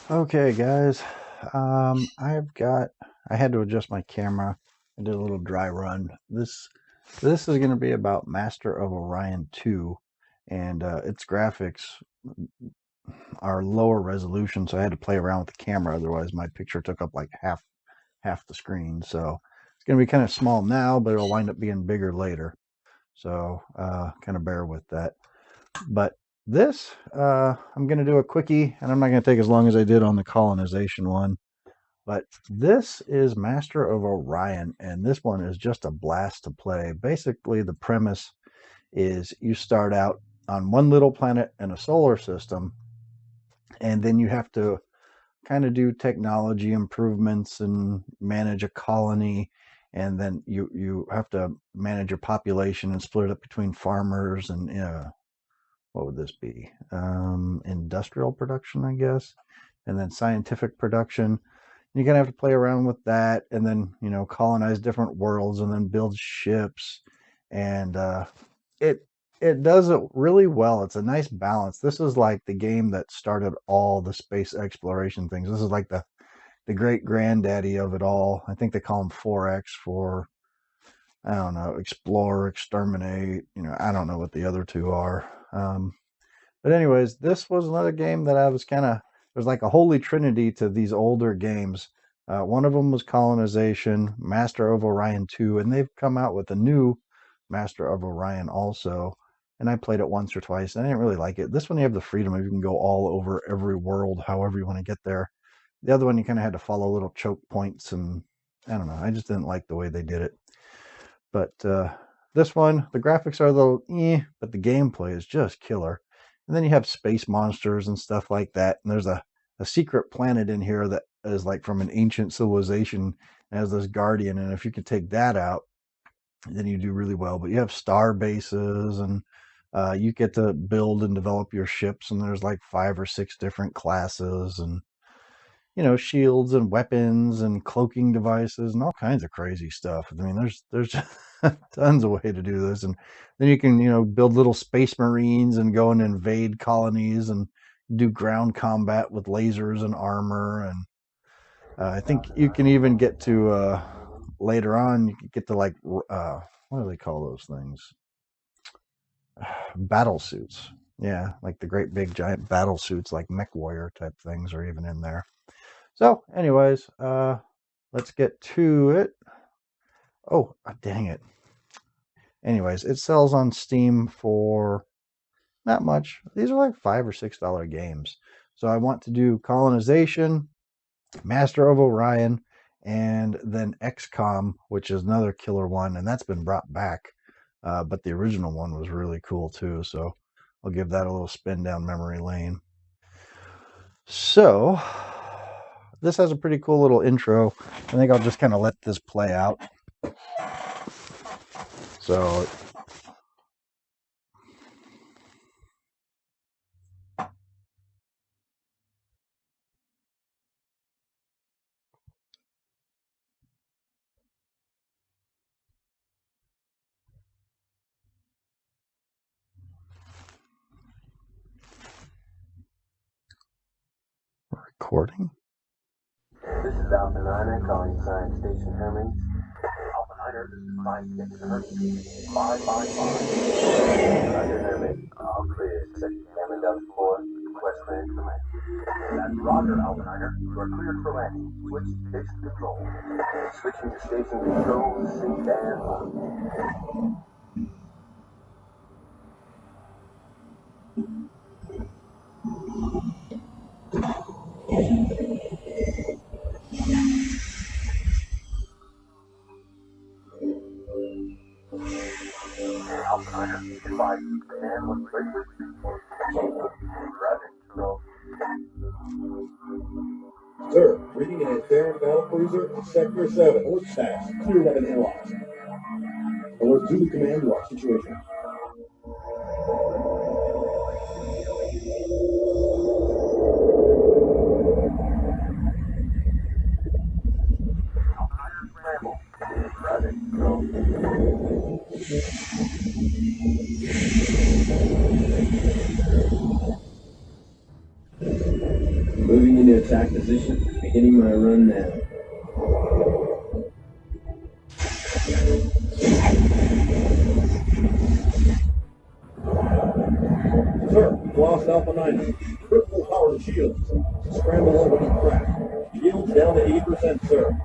Okay, guys. I had to adjust my camera. I did a little dry run. This is going to be about Master of Orion 2, and its graphics are lower resolution, so I had to play around with the camera. Otherwise, my picture took up like half the screen. So it's going to be kind of small now, but it'll wind up being bigger later. So kind of bear with that. But this, I'm going to do a quickie, and I'm not going to take as long as I did on the colonization one. But this is Master of Orion, and this one is just a blast to play. Basically, the premise is you start out on one little planet in a solar system, and then you have to kind of do technology improvements and manage a colony, and then you have to manage your population and split it up between farmers and what would this be? Industrial production, I guess, and then scientific production. You're gonna have to play around with that, and then colonize different worlds, and then build ships, and it it does it really well. It's a nice balance. This is like the game that started all the space exploration things. This is like the great granddaddy of it all. I think they call him 4X for, I don't know, explore, exterminate. I don't know what the other two are. But anyways, this was another game that I was there's like a holy trinity to these older games. One of them was Colonization, Master of Orion 2, and they've come out with a new Master of Orion also. And I played it once or twice, and I didn't really like it. This one you have the freedom of you can go all over every world, however you want to get there. The other one you kind of had to follow little choke points, and I don't know. I just didn't like the way they did it. But this one, the graphics are a little but the gameplay is just killer. And then you have space monsters and stuff like that. And there's a secret planet in here that is like from an ancient civilization and has this guardian. And if you can take that out, then you do really well. But you have star bases, and you get to build and develop your ships. And there's like 5 or 6 different classes, and shields and weapons and cloaking devices and all kinds of crazy stuff. I mean, there's just tons of way to do this, and then you can build little space marines and go and invade colonies and do ground combat with lasers and armor. And I think you can even get to later on. You can get to like what do they call those things? Battle suits. Yeah, like the great big giant battle suits, like mech warrior type things, are even in there. So, anyways, let's get to it. Oh, dang it. Anyways, it sells on Steam for not much. These are like $5 or $6 games. So I want to do Colonization, Master of Orion, and then XCOM, which is another killer one, and that's been brought back. But the original one was really cool too. So I'll give that a little spin down memory lane. So this has a pretty cool little intro. I think I'll just kind of let this play out. So recording. This is Alpha calling Science Station Hermes. Alpha this is 5 555. Roger Hermes. All clear. Section Hammond up 4. Request land command. That's Roger, Alpha You are cleared for landing. Switch station control. Switching to station control. Sync and lock. Alpha advise command was ready to speak. Roger, control. Sir, reading an Terran battle cruiser in Sector 7. Alert status. Clear weapon analyzed. Alert to the command lock situation. attack position. Beginning my run now. Sir, we've lost Alpha 9. Critical power to shields. Scramble over and crack. Shields down to 80%, sir.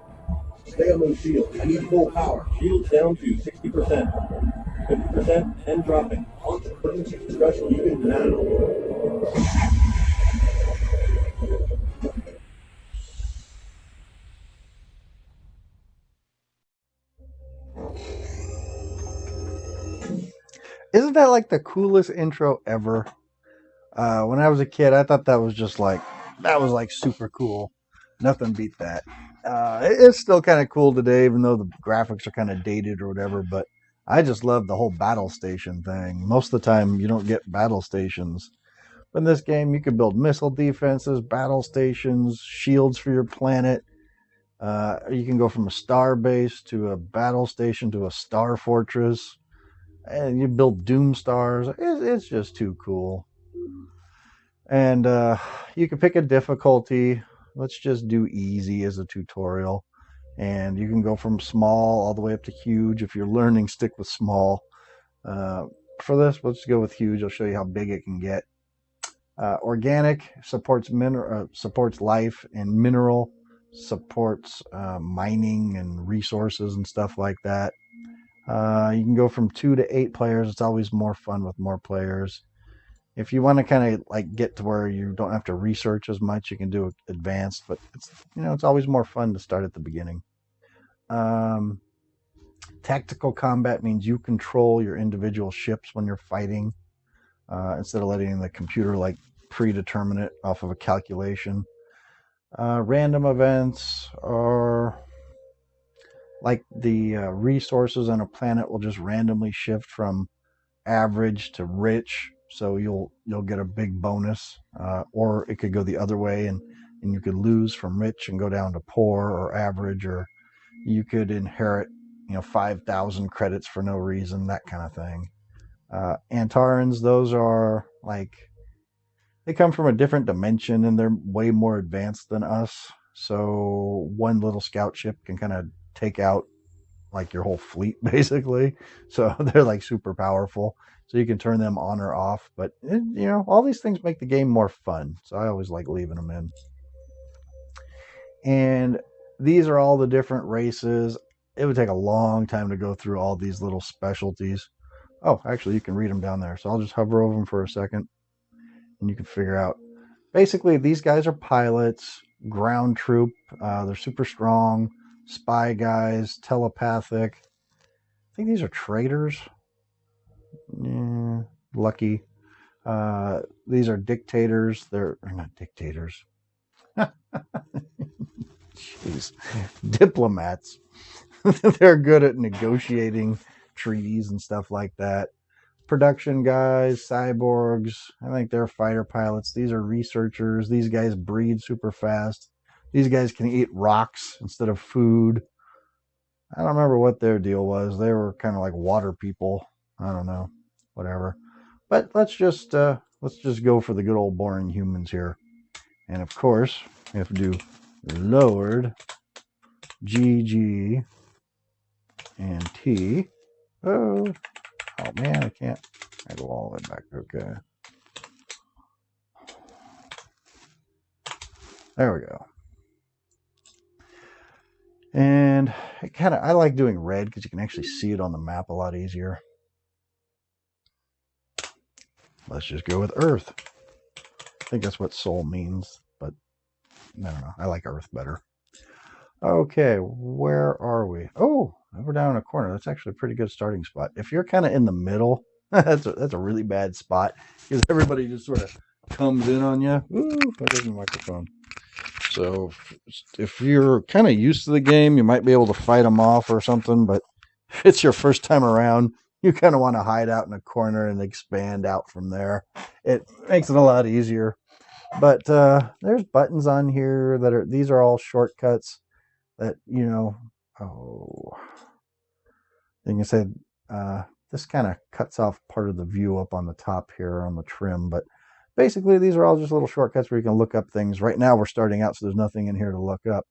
Stay on those shields. I need full power. Shields down to 60%. 50% and dropping. Launch emergency special unit now. Isn't that like the coolest intro ever? When I was a kid, I thought that was just like super cool. Nothing beat that. It's still kind of cool today, even though the graphics are kind of dated or whatever. But I just love the whole battle station thing. Most of the time, you don't get battle stations. But in this game, you can build missile defenses, battle stations, shields for your planet. You can go from a star base to a battle station to a star fortress, and you build doom stars. It's just too cool. And you can pick a difficulty. Let's just do easy as a tutorial. And you can go from small all the way up to huge. If you're learning, stick with small. For this, let's go with huge. I'll show you how big it can get. Organic supports supports life, and mineral supports mining and resources and stuff like that. You can go from 2 to 8 players. It's always more fun with more players. If you want to kind of like get to where you don't have to research as much, you can do advanced, but it's always more fun to start at the beginning. Tactical combat means you control your individual ships when you're fighting, instead of letting the computer like predetermine it off of a calculation. Random events are like the resources on a planet will just randomly shift from average to rich, so you'll get a big bonus, or it could go the other way, and you could lose from rich and go down to poor or average, or you could inherit 5,000 credits for no reason, that kind of thing. Antarans, those are like, they come from a different dimension and they're way more advanced than us, so one little scout ship can kind of take out like your whole fleet basically. So they're like super powerful, so you can turn them on or off. But all these things make the game more fun, so I always like leaving them in. And these are all the different races. It would take a long time to go through all these little specialties. Oh, actually, you can read them down there, so I'll just hover over them for a second and you can figure out. Basically, these guys are pilots, ground troop. They're super strong. Spy guys, telepathic. I think these are traders. Lucky. These are dictators. They're not dictators. Jeez. Diplomats. They're good at negotiating treaties and stuff like that. Production guys, cyborgs. I think they're fighter pilots. These are researchers. These guys breed super fast. These guys can eat rocks instead of food. I don't remember what their deal was. They were kind of like water people. I don't know. Whatever. But let's just go for the good old boring humans here. And of course, we have to do lowered GG&T. Oh man, I can't. I go all the way back. Okay. There we go. And I like doing red because you can actually see it on the map a lot easier. Let's just go with Earth. I think that's what soul means, but I don't know. I like Earth better. Okay, where are we? Oh, we're down in a corner. That's actually a pretty good starting spot. If you're kind of in the middle, that's a really bad spot because everybody just sort of comes in on you. Ooh, that is my microphone. So if you're kind of used to the game, you might be able to fight them off or something, but if it's your first time around, you kind of want to hide out in a corner and expand out from there. It makes it a lot easier. But there's buttons on here these are all shortcuts that, you can say this kind of cuts off part of the view up on the top here on the trim, but basically, these are all just little shortcuts where you can look up things. Right now, we're starting out, so there's nothing in here to look up.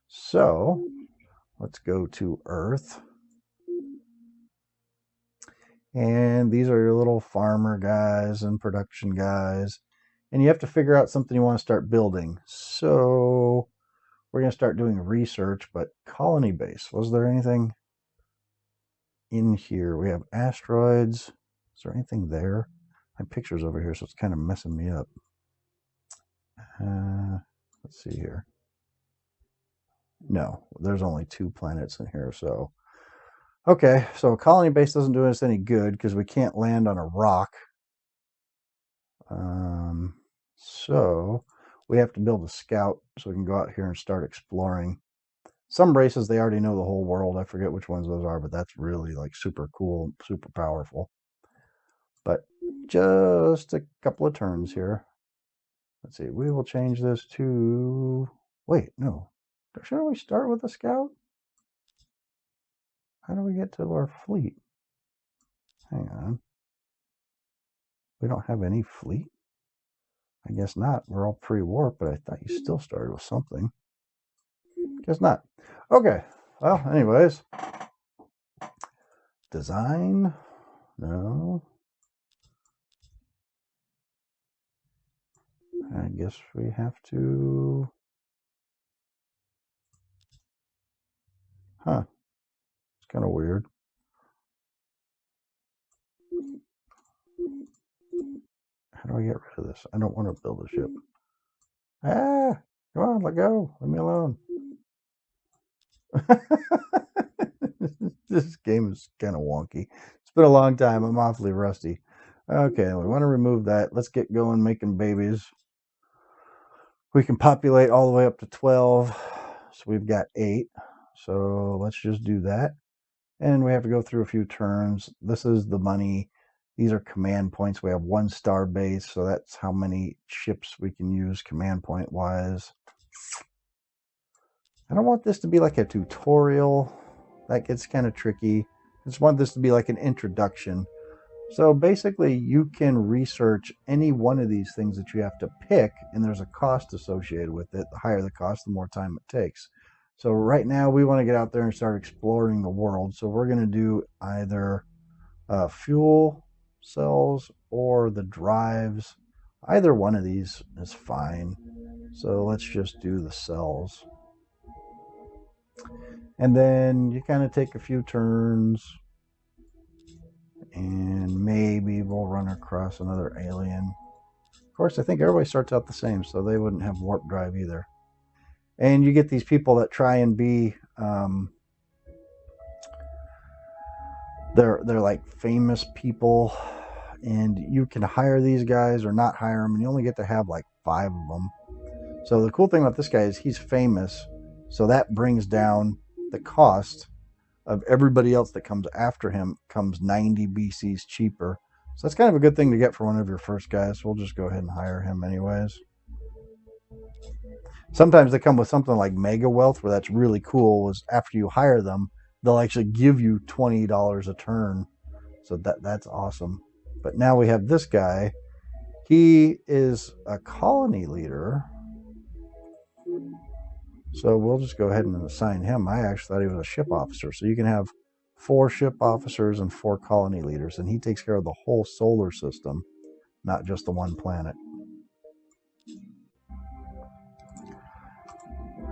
So let's go to Earth. And these are your little farmer guys and production guys. And you have to figure out something you want to start building. So we're going to start doing research, but colony base. Was there anything in here? We have asteroids. Is there anything there? My picture's over here, so it's kind of messing me up. Let's see here. No, there's only 2 planets in here, so. Okay, so a colony base doesn't do us any good because we can't land on a rock. So we have to build a scout so we can go out here and start exploring. Some races, they already know the whole world. I forget which ones those are, but that's really like super cool, super powerful. But just a couple of turns here. Let's see, we will change this to, wait, no. Shouldn't we start with a scout? How do we get to our fleet? Hang on. We don't have any fleet? I guess not. We're all pre-warp, but I thought you still started with something. Guess not. Okay. Well, anyways. Design. No. I guess we have to. Huh. It's kind of weird. How do I get rid of this? I don't want to build a ship. Ah! Come on, let go. Leave me alone. This game is kind of wonky. It's been a long time. I'm awfully rusty. Okay, we want to remove that. Let's get going making babies. We can populate all the way up to 12. So we've got 8. So let's just do that. And we have to go through a few turns. This is the money. These are command points. We have 1 star base, so that's how many ships we can use command point wise. I don't want this to be like a tutorial. That gets kind of tricky. I just want this to be like an introduction. So basically, you can research any one of these things that you have to pick, and there's a cost associated with it. The higher the cost, the more time it takes. So right now, we want to get out there and start exploring the world. So we're going to do either fuel cells or the drives. Either one of these is fine. So let's just do the cells. And then you kind of take a few turns, and maybe we'll run across another alien. Of course, I think everybody starts out the same, so they wouldn't have warp drive either. And you get these people that try and be, they're like famous people, and you can hire these guys or not hire them, and you only get to have like 5 of them. So the cool thing about this guy is he's famous, so that brings down the cost of everybody else that comes after him. Comes 90 BCs cheaper. So that's kind of a good thing to get for one of your first guys. So we'll just go ahead and hire him anyways. Sometimes they come with something like Mega Wealth, where that's really cool. Was after you hire them, they'll actually give you $20 a turn. So that's awesome. But now we have this guy. He is a colony leader. So we'll just go ahead and assign him. I actually thought he was a ship officer. So you can have 4 ship officers and 4 colony leaders. And he takes care of the whole solar system, not just the one planet.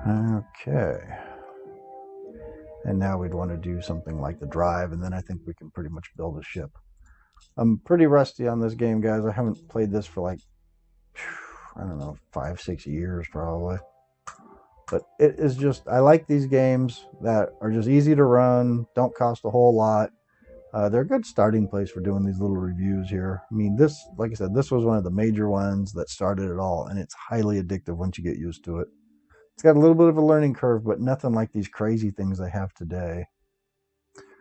Okay. And now we'd want to do something like the drive. And then I think we can pretty much build a ship. I'm pretty rusty on this game, guys. I haven't played this for like, I don't know, 5-6 years probably. But it is just, I like these games that are just easy to run, don't cost a whole lot. They're a good starting place for doing these little reviews here. I mean, this, like I said, this was one of the major ones that started it all, and it's highly addictive once you get used to it. It's got a little bit of a learning curve, but nothing like these crazy things they have today.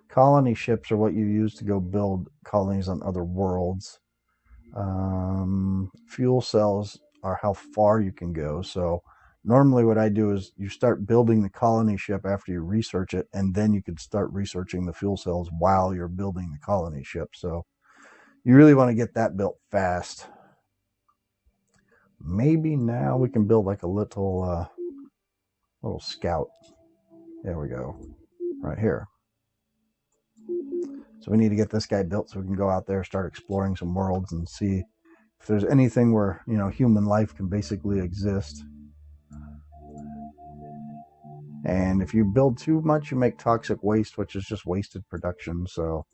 Colony ships are what you use to go build colonies on other worlds. Fuel cells are how far you can go. So normally what I do is you start building the colony ship after you research it, and then you can start researching the fuel cells while you're building the colony ship. So you really want to get that built fast. maybe now we can build like a little scout. There we go, right here. So we need to get this guy built so we can go out there, start exploring some worlds and see if there's anything where, you know, human life can basically exist. And if you build too much, you make toxic waste, which is just wasted production. So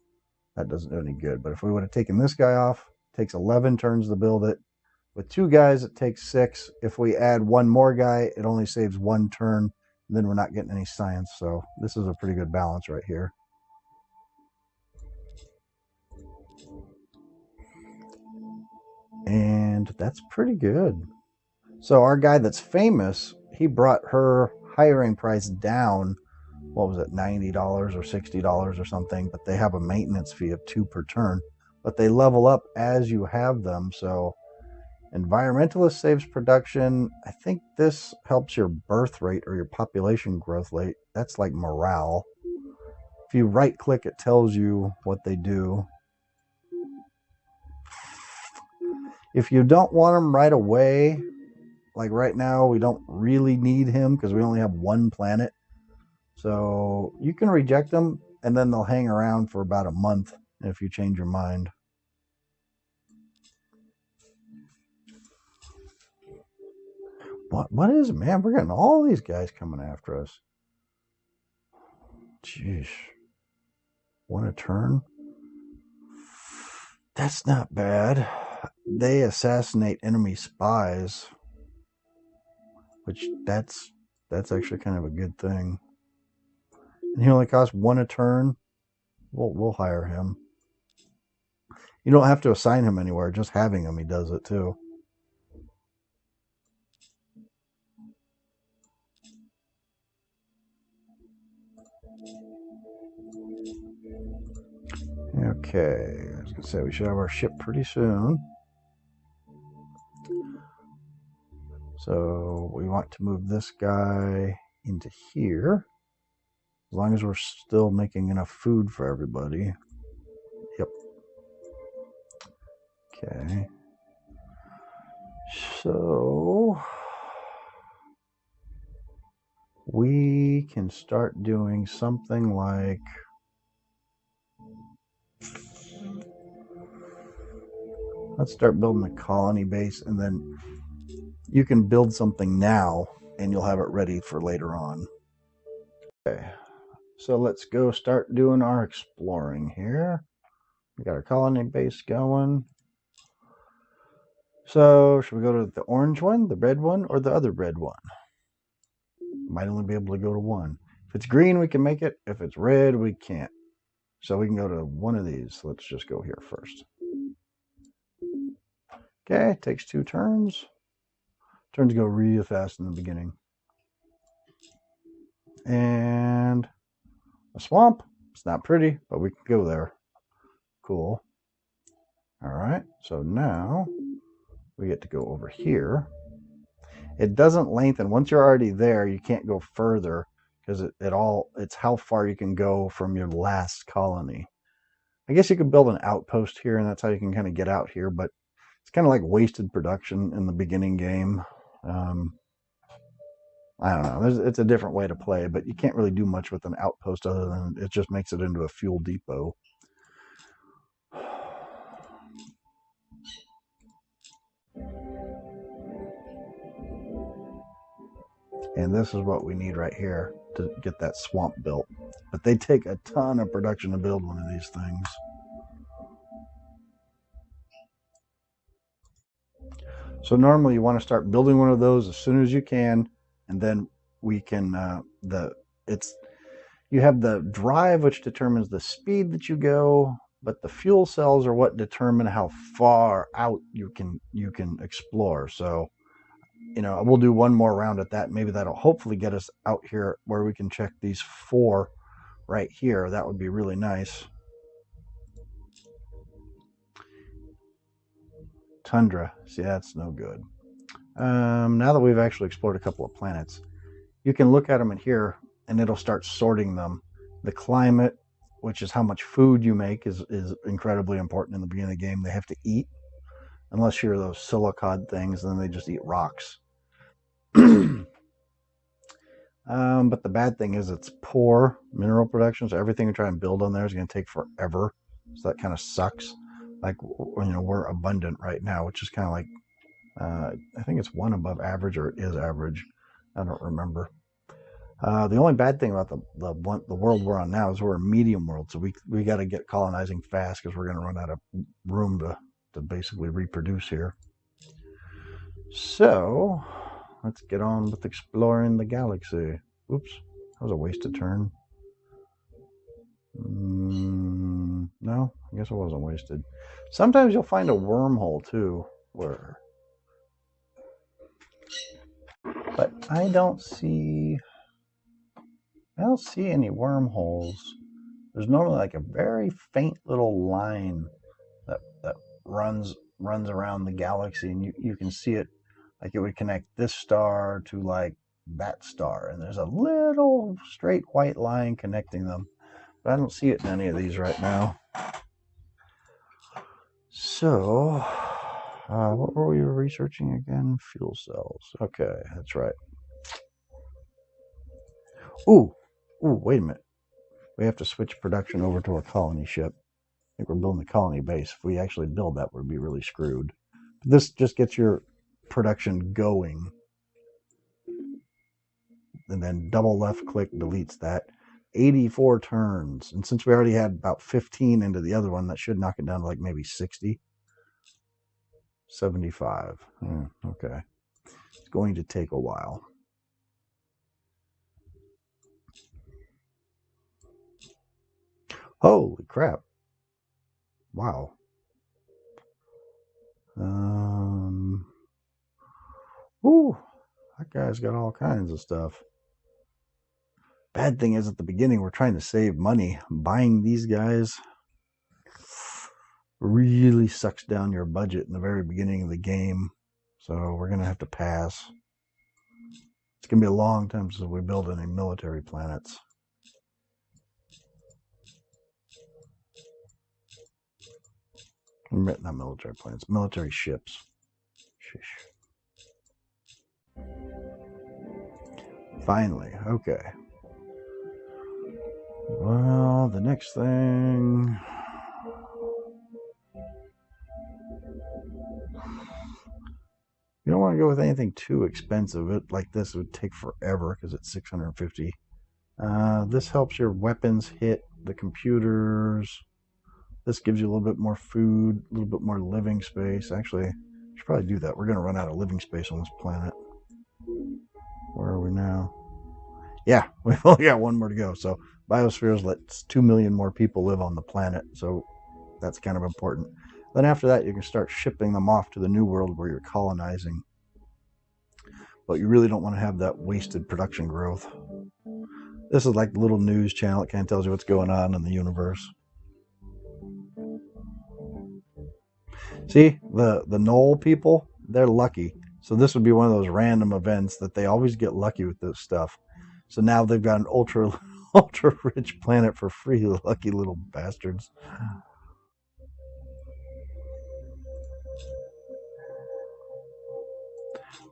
that doesn't do any good. But if we would have taken this guy off, it takes 11 turns to build it. With 2 guys, it takes 6. If we add 1 more guy, it only saves 1 turn. Then we're not getting any science. So this is a pretty good balance right here. And that's pretty good. So our guy that's famous, he brought her hiring price down. What was it, $90 or $60 or something? But they have a maintenance fee of 2 per turn. But they level up as you have them. So environmentalist saves production. I think this helps your birth rate or your population growth rate. That's like morale. If you right click, it tells you what they do. If you don't want them right away, like right now, we don't really need him because we only have 1 planet. So you can reject them and then they'll hang around for about a month if you change your mind. What is it, man? We're getting all these guys coming after us. Jeez. 1 a turn? That's not bad. They assassinate enemy spies, which that's actually kind of a good thing. And he only costs 1 a turn. We'll hire him. You don't have to assign him anywhere. Just having him, he does it too. Okay, I was gonna say we should have our ship pretty soon. So we want to move this guy into here, as long as we're still making enough food for everybody. Yep. Okay. So we can start doing something like, let's start building a colony base, and then you can build something now and you'll have it ready for later on. Okay, so let's go start doing our exploring here. We got our colony base going. So should we go to the orange one, the red one, or the other red one? Might only be able to go to one. If it's green, we can make it. If it's red, we can't. So we can go to one of these. Let's just go here first. Okay, it takes 2 turns. Turns go real fast in the beginning. And a swamp. It's not pretty, but we can go there. Cool. All right, so now we get to go over here. It doesn't lengthen. Once you're already there, you can't go further because it's how far you can go from your last colony. I guess you could build an outpost here, and that's how you can kind of get out here, but it's kind of like wasted production in the beginning game. I don't know. It's a different way to play, but you can't really do much with an outpost other than it just makes it into a fuel depot. And this is what we need right here to get that swamp built. But they take a ton of production to build one of these things. So normally you want to start building one of those as soon as you can, and then we can you have the drive, which determines the speed that you go, but the fuel cells are what determine how far out you can explore. So, you know, we'll do one more round at that. Maybe that'll hopefully get us out here where we can check these 4 right here. That would be really nice. Tundra. See, that's no good. Now that we've actually explored a couple of planets, you can look at them in here and it'll start sorting them. The climate, which is how much food you make, is incredibly important in the beginning of the game. They have to eat. unless you're those silicon things, then they just eat rocks. But the bad thing is it's poor mineral production, so everything we try and build on there is going to take forever. So that kind of sucks. Like, we're abundant right now, which is kind of like, I think it's one above average, or it is average. I don't remember. The only bad thing about the world we're on now is we're a medium world, so we got to get colonizing fast because we're going to run out of room to basically reproduce here. So let's get on with exploring the galaxy. Oops, that was a wasted turn. No, I guess it wasn't wasted. Sometimes you'll find a wormhole too, but I don't see any wormholes. There's normally like a very faint little line that runs around the galaxy, and you can see it, like it would connect this star to like that star, and there's a little straight white line connecting them, but I don't see it in any of these right now. So what were we researching again? Fuel cells. Okay, that's right. Ooh, wait a minute. We have to switch production over to a colony ship. I think we're building a colony base. If we actually build that, we'd be really screwed. This just gets your production going. And then double left click deletes that. 84 turns. And since we already had about 15 into the other one, that should knock it down to like maybe 60. 75. Okay. It's going to take a while. Holy crap. Wow. Ooh, that guy's got all kinds of stuff. Bad thing is, at the beginning, we're trying to save money. Buying these guys really sucks down your budget in the very beginning of the game. So we're going to have to pass. It's going to be a long time since we build any military planets. Not military planets, military ships. Shish. Finally, okay. Well, the next thing... You don't want to go with anything too expensive. It like this would take forever because it's 650. This helps your weapons hit the computers. This gives you a little bit more food, a little bit more living space. Actually, I should probably do that. We're going to run out of living space on this planet. Where are we now? Yeah, we've only got one more to go. So biospheres lets 2 million more people live on the planet. So that's kind of important. Then after that, you can start shipping them off to the new world where you're colonizing. But you really don't want to have that wasted production growth. This is like the little news channel. It kind of tells you what's going on in the universe. See, the Knoll people, they're lucky. So this would be one of those random events that they always get lucky with this stuff. So now they've got an ultra rich planet for free, lucky little bastards.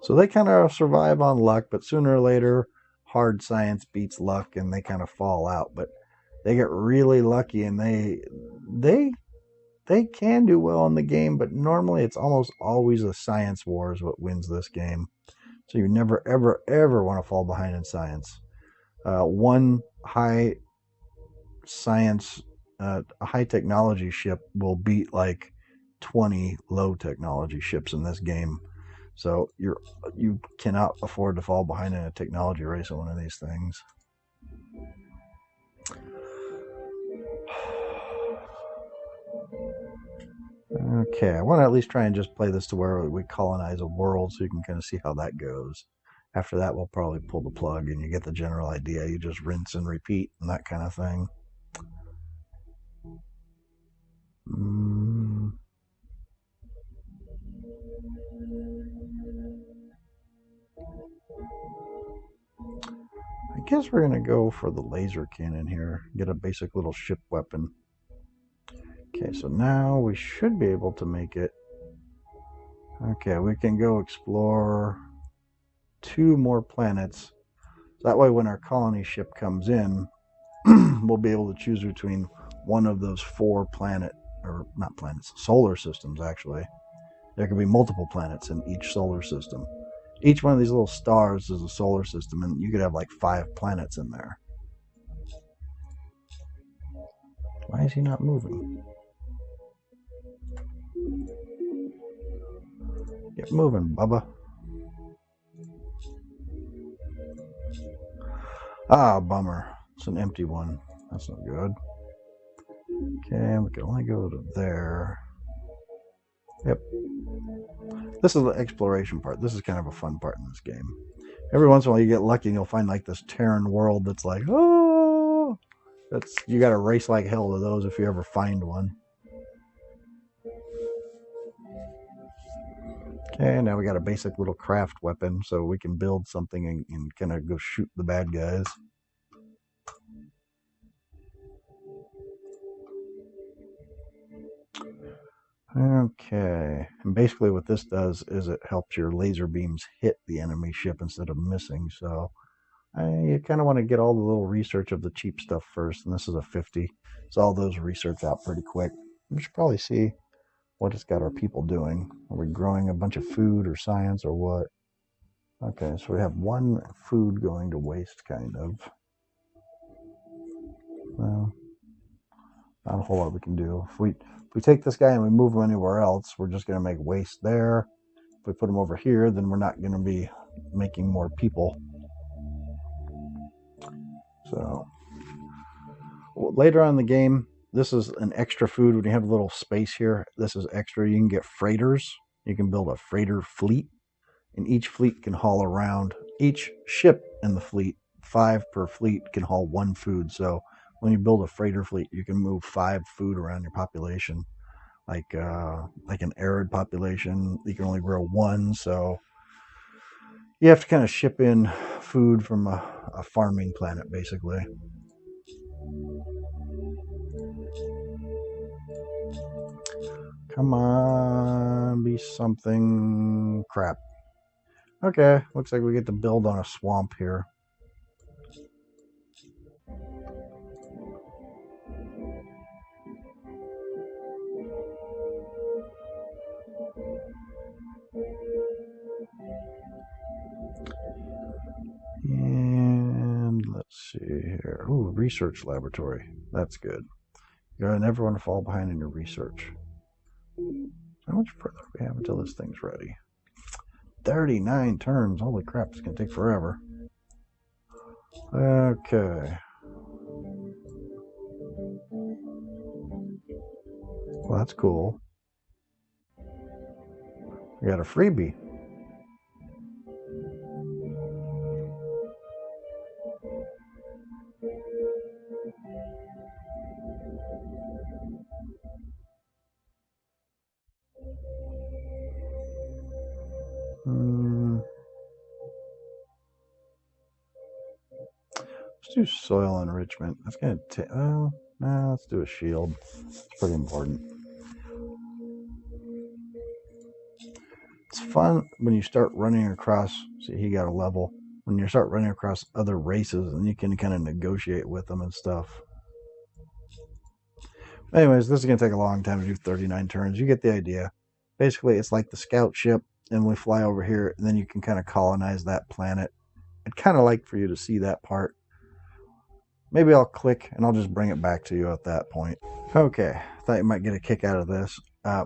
So they kind of survive on luck, but sooner or later, hard science beats luck and they kind of fall out. But they get really lucky and they can do well in the game, but normally it's almost always a science war is what wins this game. So you never, ever, ever want to fall behind in science. One high science, high technology ship will beat like 20 low technology ships in this game. So you cannot afford to fall behind in a technology race on one of these things. Okay, I want to at least try and just play this to where we colonize a world so you can kind of see how that goes. After that, we'll probably pull the plug and you get the general idea. You just rinse and repeat and that kind of thing. I guess we're going to go for the laser cannon here. Get a basic little ship weapon. Okay, so now we should be able to make it Okay, we can go explore 2 more planets. That way when our colony ship comes in, we'll be able to choose between one of those 4 or not planets, solar systems actually. There could be multiple planets in each solar system. Each one of these little stars is a solar system, and you could have like 5 planets in there. Why is he not moving? Get moving, Bubba. Ah, bummer. It's an empty one. That's not good. Okay, we can only go to there. Yep. This is the exploration part. This is kind of a fun part in this game. Every once in a while you get lucky and you'll find like this Terran world that's like, oh, you got to race like hell to those if you ever find one. Okay, now we got a basic little craft weapon so we can build something and kind of go shoot the bad guys. Okay, and basically what this does is it helps your laser beams hit the enemy ship instead of missing, so you kind of want to get all the little research of the cheap stuff first, and this is a 50, so all those research out pretty quick. We should probably see what it's got our people doing. Are we growing a bunch of food or science or what? Okay, so we have 1 food going to waste, kind of. Well, not a whole lot we can do. If we take this guy and we move him anywhere else, we're just going to make waste there. If we put him over here, then we're not going to be making more people. So later on in the game, this is an extra food. When you have a little space here, this is extra. You can get freighters. You can build a freighter fleet, and each fleet can haul around. Each ship in the fleet, 5 per fleet, can haul 1 food. So when you build a freighter fleet, you can move 5 food around your population. Like an arid population, you can only grow 1, so you have to kind of ship in food from a farming planet, basically. Come on, be something. Crap. Okay, looks like we get to build on a swamp here. And let's see here. Ooh, research laboratory. That's good. You never want to fall behind in your research. How much further do we have until this thing's ready? 39 turns. Holy crap, it's going to take forever. Okay. Well, that's cool. We got a freebie. Let's do soil enrichment. That's going to take... let's do a shield. It's pretty important. It's fun when you start running across... See, he got a level. When you start running across other races, and you can kind of negotiate with them and stuff. Anyways, this is going to take a long time to do 39 turns. You get the idea. Basically, it's like the scout ship, and we fly over here, and then you can kind of colonize that planet. I'd kind of like for you to see that part. Maybe I'll click, and I'll just bring it back to you at that point. Okay, thought you might get a kick out of this.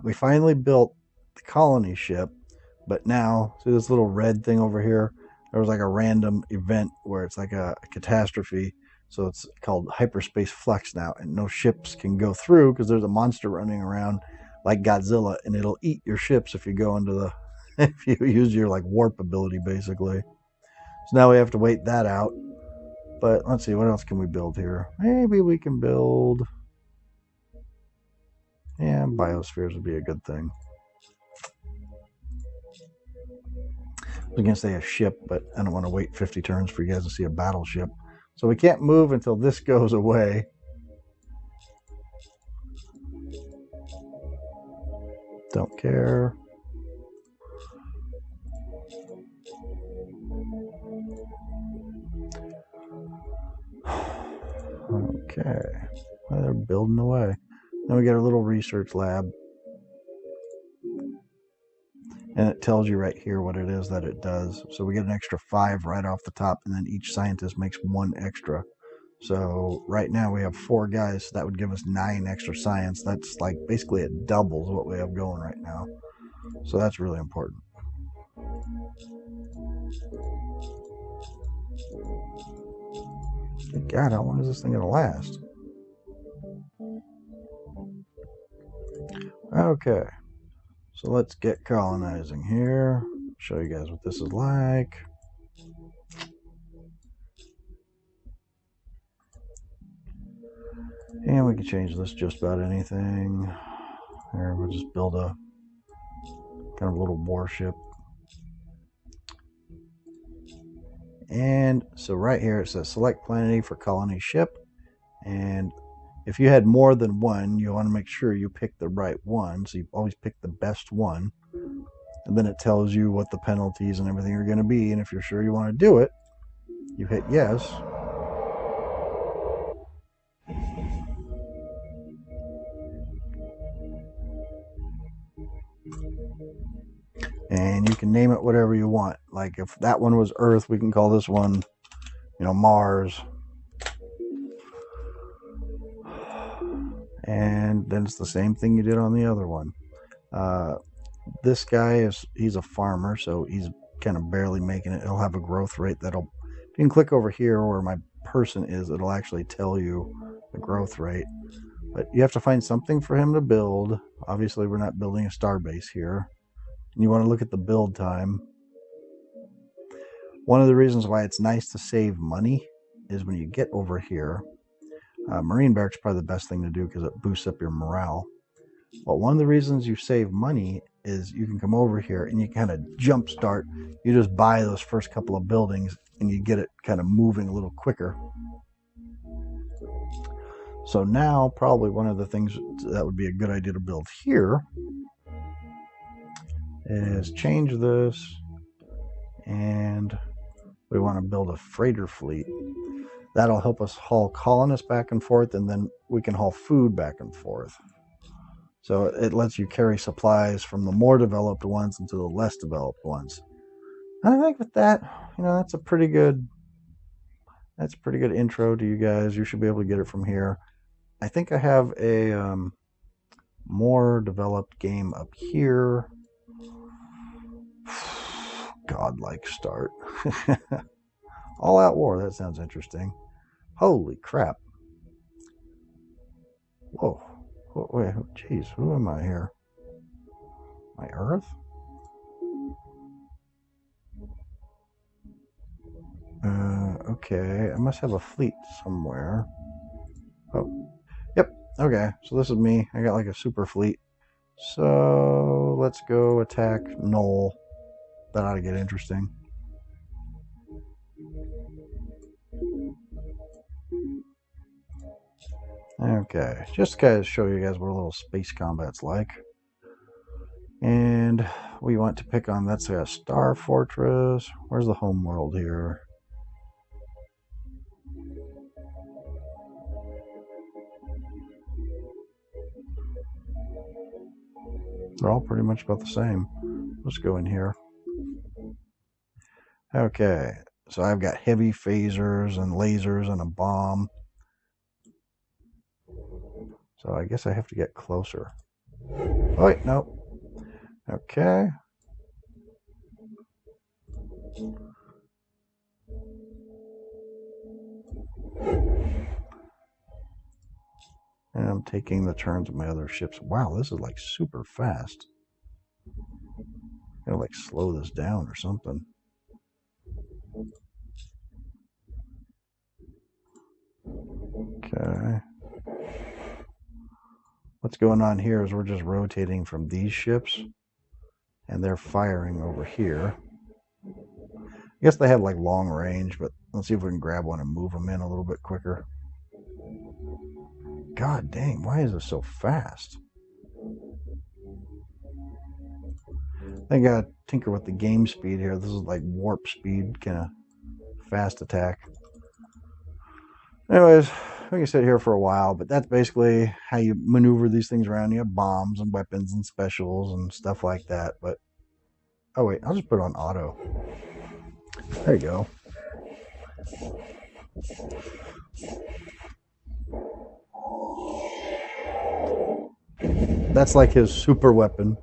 We finally built the colony ship, but now, see this little red thing over here? There was like a random event where it's like a catastrophe. So it's called hyperspace flux now, and no ships can go through because there's a monster running around like Godzilla, and it'll eat your ships if you go into the if you use your like warp ability, basically. So now we have to wait that out. But let's see, what else can we build here? Maybe we can build... Yeah, biospheres would be a good thing. I was going to say a ship, but I don't want to wait 50 turns for you guys to see a battleship. So we can't move until this goes away. Don't care. Okay, well, they're building away. Then we get our little research lab. And it tells you right here what it is that it does. So we get an extra 5 right off the top, and then each scientist makes 1 extra. So right now we have 4 guys, so that would give us 9 extra science. That's like basically it doubles what we have going right now. So that's really important. God, how long is this thing gonna last? Okay, so let's get colonizing here. Show you guys what this is like. And we can change this just about anything. Here, we'll just build a kind of little warship. And so right here it says select planety for colony ship. And if you had more than one, you want to make sure you pick the right one. So you always pick the best one. And then it tells you what the penalties and everything are going to be. And if you're sure you want to do it, you hit yes. And you can name it whatever you want. Like if that one was Earth, we can call this one, Mars. And then it's the same thing you did on the other one. This guy he's a farmer, so he's kind of barely making it. He'll have a growth rate if you can click over here where my person is, it'll actually tell you the growth rate. But you have to find something for him to build. Obviously, we're not building a star base here. And you want to look at the build time. One of the reasons why it's nice to save money is when you get over here. Marine barracks is probably the best thing to do because it boosts up your morale. But one of the reasons you save money is you can come over here and you kind of jump start. You just buy those first couple of buildings and you get it kind of moving a little quicker. So now probably one of the things that would be a good idea to build here is change this, and we want to build a freighter fleet. That'll help us haul colonists back and forth, and then we can haul food back and forth. So it lets you carry supplies from the more developed ones into the less developed ones. And I think with that, that's a pretty good intro to you guys. You should be able to get it from here. I think I have a more developed game up here. Godlike start. All out war. That sounds interesting. Holy crap. Whoa. Wait, jeez, who am I here? My Earth? Okay, I must have a fleet somewhere. Oh, yep, okay, so this is me. I got like a super fleet. So, let's go attack Knoll. That ought to get interesting. Okay, just to kind of show you guys what a little space combat's like. And we want to pick on, that's a star fortress. Where's the home world here? They're all pretty much about the same. Let's go in here. Okay, so I've got heavy phasers and lasers and a bomb. So I guess I have to get closer. Oh, wait, no. Okay. And I'm taking the turns of my other ships. Wow, this is like super fast. I'm gonna like slow this down or something. Okay. What's going on here is we're just rotating from these ships and they're firing over here. I guess they have like long range, but let's see if we can grab one and move them in a little bit quicker. God dang, why is it so fast? I gotta tinker with the game speed here. This is like warp speed, kind of fast attack. Anyways, we can sit here for a while, but that's basically how you maneuver these things around. You have bombs and weapons and specials and stuff like that. But oh wait, I'll just put it on auto. There you go. That's like his super weapon.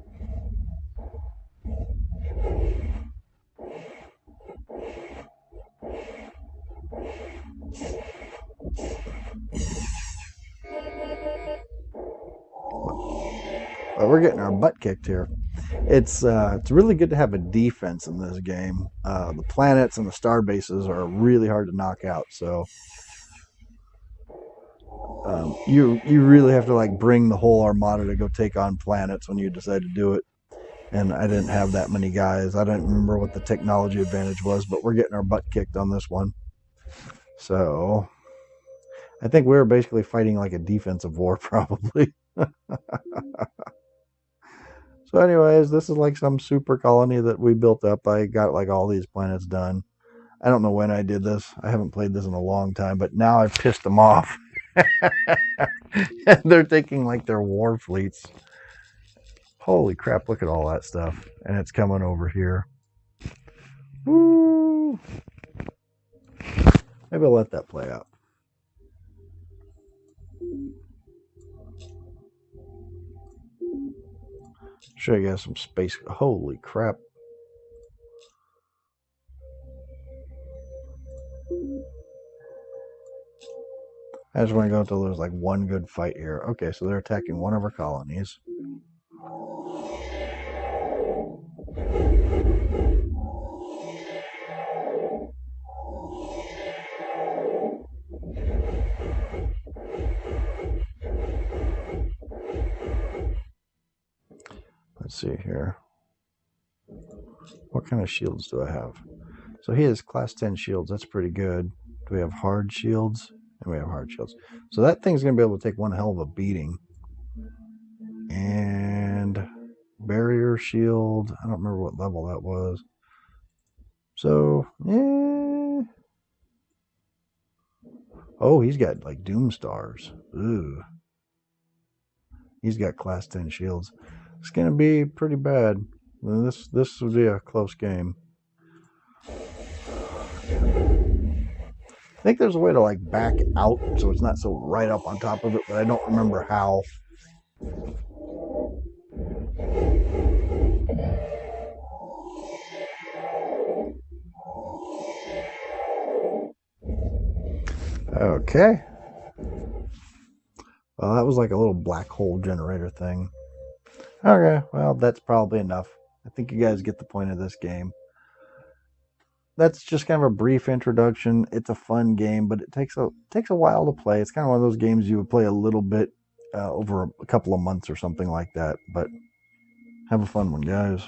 But we're getting our butt kicked here. It's really good to have a defense in this game. The planets and the star bases are really hard to knock out, so you really have to like bring the whole armada to go take on planets when you decide to do it. And I didn't have that many guys. I don't remember what the technology advantage was, but we're getting our butt kicked on this one. So I think we were basically fighting like a defensive war, probably. So anyways, this is like some super colony that we built up. I got like all these planets done. I don't know when I did this. I haven't played this in a long time, but now I've pissed them off. They're taking like their war fleets. Holy crap, look at all that stuff. And it's coming over here. Woo! Maybe I'll let that play out. Show you guys some space. Holy crap. I just want to go until there's like one good fight here. Okay, so they're attacking one of our colonies. Let's see here. What kind of shields do I have? So he has class 10 shields. That's pretty good. Do we have hard shields? And we have hard shields. So that thing's going to be able to take one hell of a beating. And barrier shield. I don't remember what level that was. So, yeah. Oh, he's got like doom stars. Ooh. He's got class 10 shields. It's going to be pretty bad. This will be a close game. I think there's a way to like back out so it's not so right up on top of it, but I don't remember how. Okay. Well, that was like a little black hole generator thing. Okay, well, that's probably enough. I think you guys get the point of this game. That's just kind of a brief introduction. It's a fun game, but it takes a while to play. It's kind of one of those games you would play a little bit over a couple of months or something like that. But have a fun one, guys.